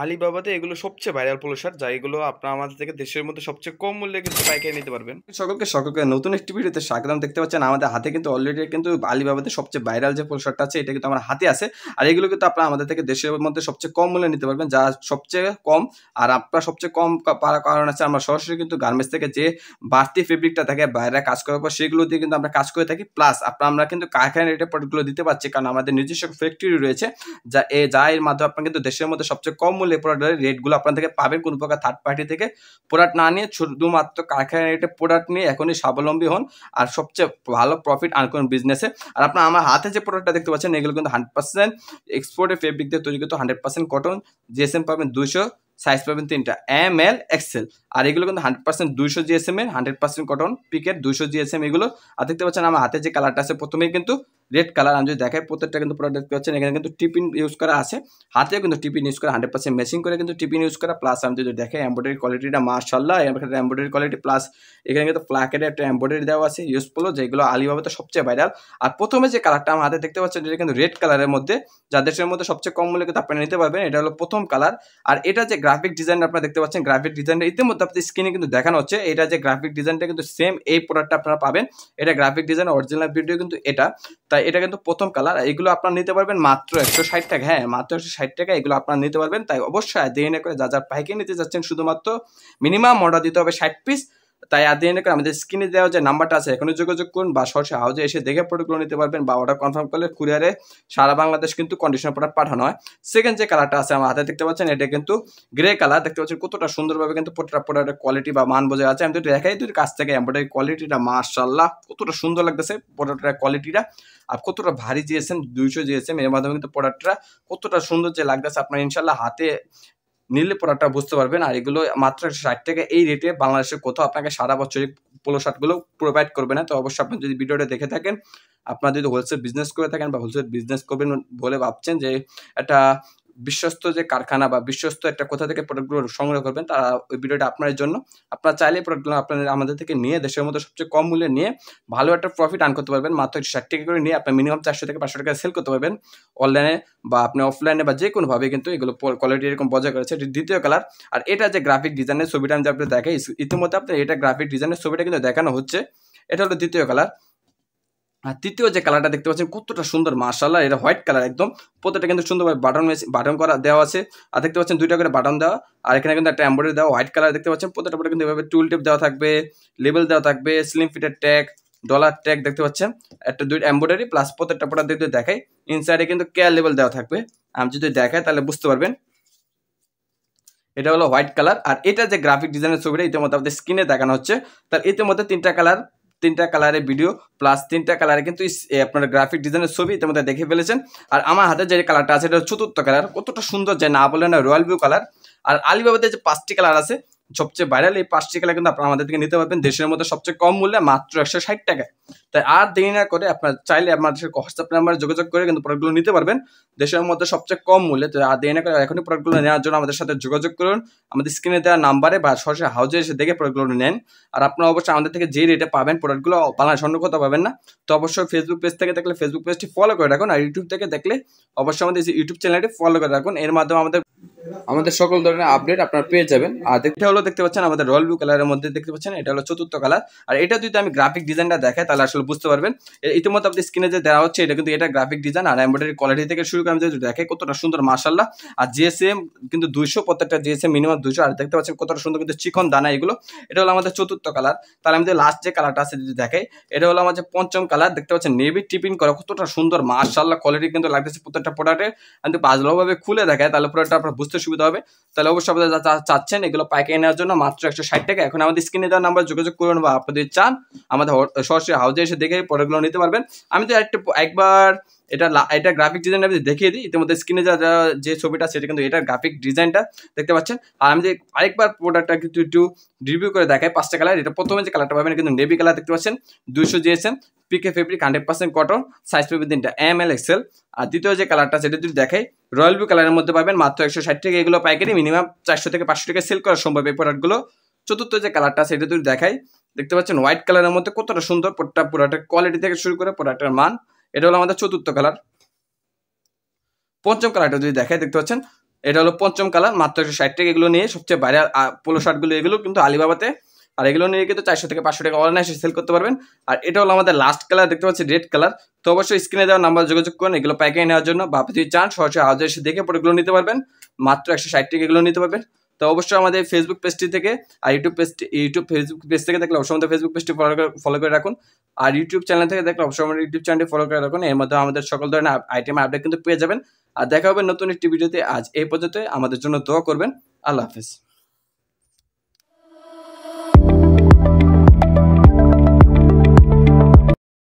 আলিবাবাতে এগুলো সবচেয়ে viral polo shirt, যা এগুলো আপনার আমাদের থেকে দেশের মধ্যে সবচেয়ে কম মূল্যে কিন্তু পাইকারি নিতে পারবেন। সকলকে নতুন একটি ভিডিওতে স্বাগতম। দেখতে পাচ্ছেন আমাদের হাতে কিন্তু অলরেডি কিন্তু আলিবাবাতে সবচেয়ে ভাইরাল যে পোলো শার্টটা আছে এটা কিন্তু আমার হাতে আছে। আর এগুলো কিন্তু আপনারা আমাদের থেকে দেশের মধ্যে সবচেয়ে কম মূল্যে নিতে পারবেন, যা সবচেয়ে কম। আর আপনার সবচেয়ে কম পাওয়ার কারণ আছে আমরা সরাসরি কিন্তু গার্মেন্টস থেকে যে বাড়তি ফেব্রিকটা থাকে বাইরে কাজ করার পর সেগুলো দিয়ে কিন্তু আমরা কাজ করে থাকি। প্লাস আমরা কিন্তু কারখানা রেটে প্রোডাক্টগুলো দিতে পারছি, কারণ আমাদের নিজস্ব ফ্যাক্টরি রয়েছে যা এর মাধ্যমে আপনার কিন্তু দেশের মধ্যে সবচেয়ে কম মূল্যে প্রোডাক্টের রেটগুলো আপনার থেকে পাবেন। কোনো প্রকার থার্ড পার্টি থেকে প্রোডাক্ট না নিয়ে শুধুমাত্র কারখানা রেটে প্রোডাক্ট নিয়ে এখনই স্বাবলম্বী হন আর সবচেয়ে ভালো প্রফিট আর্ন করুন বিজনেসে। আর আপনার আমার হাতে যে প্রোডাক্টটা দেখতে পাচ্ছেন এগুলো কিন্তু 100% এক্সপোর্টের ফেব্রিক দিয়ে তৈরি, কিন্তু 100% কটন। জিএসএম পাবেন 200, সাইজ পাবেন 3টা, ML XL। আর এগুলো কিন্তু 100% 200 জিএসএম এর, 100% কটন পিকের 200 জিএসএম এগুলো। আর দেখতে পাচ্ছেন আমার হাতে যে কালারটা আছে প্রথমেই কিন্তু রেড কালার। আমি যদি দেখাই প্রত্যেকটা কিন্তু প্রোডাক্ট দেখতে পাচ্ছেন এখানে কিন্তু টিপিন ইউজ করা আছে, হাতেও কিন্তু টিপিন ইউজ করা, 100% মেশিং করে কিন্তু টিপিন ইউজ করা। প্লাস আমি যদি দেখাই এমব্রয়ডারি কোয়ালিটিটা মাশাআল্লাহ, এমব্রয়ডারি কোয়ালিটি প্লাস এখানে কিন্তু প্লাকেটে একটা এমব্রয়ডারি দেওয়া আছে ইউজফুল, যেগুলো আলিবাবাতে সবচেয়ে ভাইরাল। আর প্রথমে যে কালারটা আমার হাতে দেখতে পাচ্ছেন এটা কিন্তু রেড কালারের মধ্যে, যা দেশের মধ্যে সবচেয়ে কম মূল্যে কিন্তু আপনারা নিতে পারবেন। এটা হলো প্রথম কালার। আর এটা যে গ্রাফিক ডিজাইন আপনারা দেখতে পাচ্ছেন, গ্রাফিক ডিজাইনটা ইতিমধ্যে আপনাদের স্ক্রিনে কিন্তু দেখানো হচ্ছে। এটা যে গ্রাফিক ডিজাইনটা কিন্তু সেম এই প্রোডাক্টটা আপনারা পাবেন। এটা গ্রাফিক ডিজাইন অরিজিনাল ভিডিও কিন্তু এটা, তাই এটা কিন্তু প্রথম কালার। এগুলো আপনারা নিতে পারবেন মাত্র 160 টাকা। হ্যাঁ, মাত্র 160 টাকা এগুলো আপনারা নিতে পারবেন। তাই অবশ্যই দেরি না করে যা পাইকারি নিতে যাচ্ছেন শুধুমাত্র মিনিমাম অর্ডার দিতে হবে 60 পিস। তাই আর দেরি না করে আমাদের স্ক্রিনে দেওয়া যে নাম্বারটা আছে এখনই যোগাযোগ করুন, বা সরাসরি হাউজে এসে দেখে প্রোডাক্টগুলো নিতে পারবেন, বা অর্ডার কনফার্ম করলে কুরিয়ারে সারা বাংলাদেশ কিন্তু কন্ডিশনার প্রোডাক্ট পাঠানো হয়। সেকেন্ড যে কালারটা আছে আমার হাতে দেখতে পাচ্ছেন এটা কিন্তু গ্রে কালার। দেখতে পাচ্ছেন কতটা সুন্দরভাবে কিন্তু প্রত্যেকটা প্রোডাক্টের কোয়ালিটি বা মান বোঝা আছে। আমি তো দেখাই দুই কাছ থেকে এমব্রয়ডারি কোয়ালিটিটা মাশাআল্লাহ কতটা সুন্দর লাগতেছে প্রোডাক্টের কোয়ালিটিটা। আর কতটা ভারী জিএসএম 200 জিএসএম এর মাধ্যমে কিন্তু প্রোডাক্টটা কতটা সুন্দর যে লাগতেছে আপনার ইনশাআল্লাহ হাতে নিলে প্রোডাক্টটা বুঝতে পারবেন। আর এগুলো মাত্র 60 টাকা, এই রেটে বাংলাদেশের কোথাও আপনাকে সারা বছর পোলো শার্টগুলো প্রোভাইড করবে না। তো অবশ্যই আপনি যদি ভিডিওটা দেখে থাকেন, আপনারা যদি হোলসেল বিজনেস করে থাকেন বা হোলসেল বিজনেস করবেন বলে ভাবছেন যে একটা বিশ্বস্ত যে কারখানা বা বিশ্বস্ত একটা কোথা থেকে প্রোডাক্টগুলো সংগ্রহ করবেন, তারা ওই ভিডিওটা আপনার জন্য। আপনারা চাইলে প্রোডাক্টগুলো আপনাদের আমাদের থেকে নিয়ে দেশের মধ্যে সবচেয়ে কম মূল্যে নিয়ে ভালো একটা প্রফিট আর্ন করতে পারবেন। মাত্র 60 টাকা করে নিয়ে আপনার মিনিমাম 400 থেকে 500 টাকা সেল করতে পারবেন অনলাইনে বা আপনি অফলাইনে বা যে কোনোভাবে কিন্তু এগুলো কোয়ালিটি এরকম বজায় করেছে। এটি দ্বিতীয় কালার। আর এটা যে গ্রাফিক ডিজাইনের ছবিটা আমি আপনি দেখাই ইতিমধ্যে আপনার এটা গ্রাফিক ডিজাইনের ছবিটা কিন্তু দেখানো হচ্ছে। এটা হলো দ্বিতীয় কালার। আর তৃতীয় যে কালারটা দেখতে পাচ্ছেন কতটা সুন্দর মাশাআল্লাহ, এটা হোয়াইট কালার একদম। প্রত্যেকটা কিন্তু সুন্দরভাবে বাটন করা দেওয়া আছে। আর দেখতে পাচ্ছেন দুইটা করে বাটন দেওয়া, আর এখানে কিন্তু একটা এমব্রয়ডারি দেওয়া হোয়াইট কালার। দেখতে পাচ্ছেন প্রত্যেকটা পরে কিন্তু এভাবে টুল টিপ দেওয়া থাকবে, লেবেল দেওয়া থাকবে, স্লিম ফিটের ট্যাগ, ডলার ট্যাগ দেখতে পাচ্ছেন, একটা দুইটা এমব্রয়ডারি প্লাস প্রত্যেকটা প্রোডাক্ট দেখতে দেখাই ইনসাইডে কিন্তু কেয়ার লেবেল দেওয়া থাকবে। আমি যদি দেখাই তাহলে বুঝতে পারবেন। এটা হলো হোয়াইট কালার। আর এটা যে গ্রাফিক ডিজাইনের ছবিটা ইতিমধ্যে আপনাদের স্ক্রিনে দেখানো হচ্ছে, তার ইতিমধ্যে তিনটা কালারের ভিডিও প্লাস 3টা কালারে কিন্তু আপনার গ্রাফিক ডিজাইনের ছবি ইতিমধ্যে দেখে ফেলেছেন। আর আমার হাতে যে কালারটা আছে এটা চতুর্থ কালার, কতটা সুন্দর যে না বলে না, রয়্যাল ব্লু কালার। আর আলিবাবাতে যে 5টি কালার আছে সবচেয়ে ভাইরাল, এই 5টি কালার কিন্তু আপনারা আমাদের থেকে নিতে পারবেন দেশের মধ্যে সবচেয়ে কম মূল্যে মাত্র 160 টাকা। তাই আর দেরি না করে আপনার চাইলে আমাদের হোয়াটসঅ্যাপ নাম্বারে যোগাযোগ করে কিন্তু প্রোডাক্টগুলো নিতে পারবেন দেশের মধ্যে সবচেয়ে কম মূল্যে। তো আর দেরি না করে এখনই প্রোডাক্টগুলো নেওয়ার জন্য আমাদের সাথে যোগাযোগ করুন আমাদের স্ক্রিনে দেওয়া নাম্বারে, বা সরাসরি হাউজে এসে দেখে প্রোডাক্টগুলো নেন। আর আপনারা অবশ্যই আমাদের থেকে যে রেটে পাবেন প্রোডাক্টগুলো বাংলাদেশ অন্য কোথাও পাবেন না। তো অবশ্যই ফেসবুক পেজ থেকে দেখলে ফেসবুক পেজটি ফলো করে রাখুন, আর ইউটিউব থেকে দেখলে অবশ্যই আমাদের ইউটিউব চ্যানেলটি ফলো করে রাখুন। এর মাধ্যমে আমাদের সকল ধরনের আপডেট আপনারা পেয়ে যাবেন। আর দেখতে পাচ্ছেন আমাদের রয়্যাল ব্লু কালারের মধ্যে দেখতে পাচ্ছেন এটা হলো চতুর্থ কালার। আর এটা যদি আমি গ্রাফিক ডিজাইনটা দেখাই তাহলে আসলে বুঝতে পারবেন। ইতিমধ্যে আপনাদের স্ক্রিনে যে দেওয়া হচ্ছে এটা কিন্তু এটা গ্রাফিক ডিজাইন। আর এমব্রয়ডারি কোয়ালিটি থেকে শুরু করে আমি যদি দেখাই কতটা সুন্দর মাশাআল্লাহ। আর জিএসএম কিন্তু 200, প্রত্যেকটা জিএসএম মিনিমাম 200। আর দেখতে পাচ্ছেন কতটা সুন্দর কিন্তু চিকন দানা এগুলো। এটা হলো আমাদের চতুর্থ কালার। তাহলে আমি যে লাস্ট যে কালারটা আছে যদি দেখাই, এটা হলো আমাদের পঞ্চম কালার। দেখতে পাচ্ছেন নেভি টিপিং করা, কতটা সুন্দর মাশাআল্লাহ কোয়ালিটি কিন্তু লাগতেছে প্রত্যেকটা প্রোডাক্টে। আমি ভালোভাবে খুলে দেখাই তাহলে প্রোডাক্টটা আপনার বুঝতে সুবিধা হবে। তাহলে অবশ্যই আপনারা চাচ্ছেন এগুলো পাইকারি নেওয়ার জন্য মাত্র 160 টাকা, এখন আমাদের স্ক্রিনে দেওয়ার নাম্বার যোগাযোগ করুন, বা আপনাদের চান আমাদের সরাসরি হাউজে এসে দেখে প্রোডাক্টগুলো নিতে পারবেন। আমি তো একবার এটা গ্রাফিক ডিজাইনটা আমি দেখিয়ে দিই। ইতিমধ্যে স্ক্রিনে যে ছবিটা সেটা কিন্তু এটা গ্রাফিক ডিজাইনটা দেখতে পাচ্ছেন। আর আমি যে আরেকবার প্রোডাক্টটা কিন্তু একটু রিভিউ করে দেখাই 5টা কালার। এটা প্রথমে যে কালারটা পাবেন কিন্তু নেভি কালার দেখতে পাচ্ছেন, 200 GSM PK fabric, 100% cotton, size পাবেন 3টা, ML XL। আর দ্বিতীয় যে কালারটা সেটা যদি দেখাই রয়্যাল ব্লু কালারের মধ্যে পাবেন মাত্র 160 টাকা। এগুলো পাইকারি মিনিমাম 400 থেকে 500 টাকা সেল করা সম্ভব এই প্রোডাক্টগুলো। চতুর্থ যে কালারটা সেটা যদি দেখাই, দেখতে পাচ্ছেন হোয়াইট কালারের মধ্যে কতটা সুন্দর প্রোডাক্টের কোয়ালিটি থেকে শুরু করে প্রোডাক্টের মান। এটা হলো আমাদের চতুর্থ কালার। পঞ্চম কালারটা যদি দেখাই দেখতে পাচ্ছেন এটা হলো পঞ্চম কালার, মাত্র 160 টাকা। এগুলো নিয়ে সবচেয়ে ভাইরাল পোলো শার্টগুলো, এগুলো কিন্তু আলিবাবাতে, আর এগুলো নিয়ে কিন্তু 400 থেকে 500 টাকা অনলাইনে সেল করতে পারবেন। আর এটা হলো আমাদের লাস্ট কালার, দেখতে পাচ্ছি রেড কালার। তো অবশ্যই স্ক্রিনে দেওয়া নাম্বার যোগাযোগ করেন এগুলো পাইকারি নেওয়ার জন্য, বা আপনি যদি চান সরাসরি হাউজে এসে দেখে পরে এগুলো নিতে পারবেন, মাত্র 160 টাকা এগুলো নিতে পারবেন। তো অবশ্যই আমাদের ফেসবুক পেজটি থেকে আর ফেসবুক পেজ থেকে দেখলে অবশ্যই আমাদের ফেসবুক পেজটি ফলো করে রাখুন, আর ইউটিউব চ্যানেল থেকে দেখলে অবশ্যই আমাদের ইউটিউব চ্যানেলটি ফলো করে রাখুন। এর মধ্যে আমাদের সকল ধরনের আইটেম আপডেট কিন্তু পেয়ে যাবেন। আর দেখা হবে নতুন একটি ভিডিওতে। আজ এই পর্যন্ত, আমাদের জন্য দোয়া করবেন। আল্লাহ হাফেজ।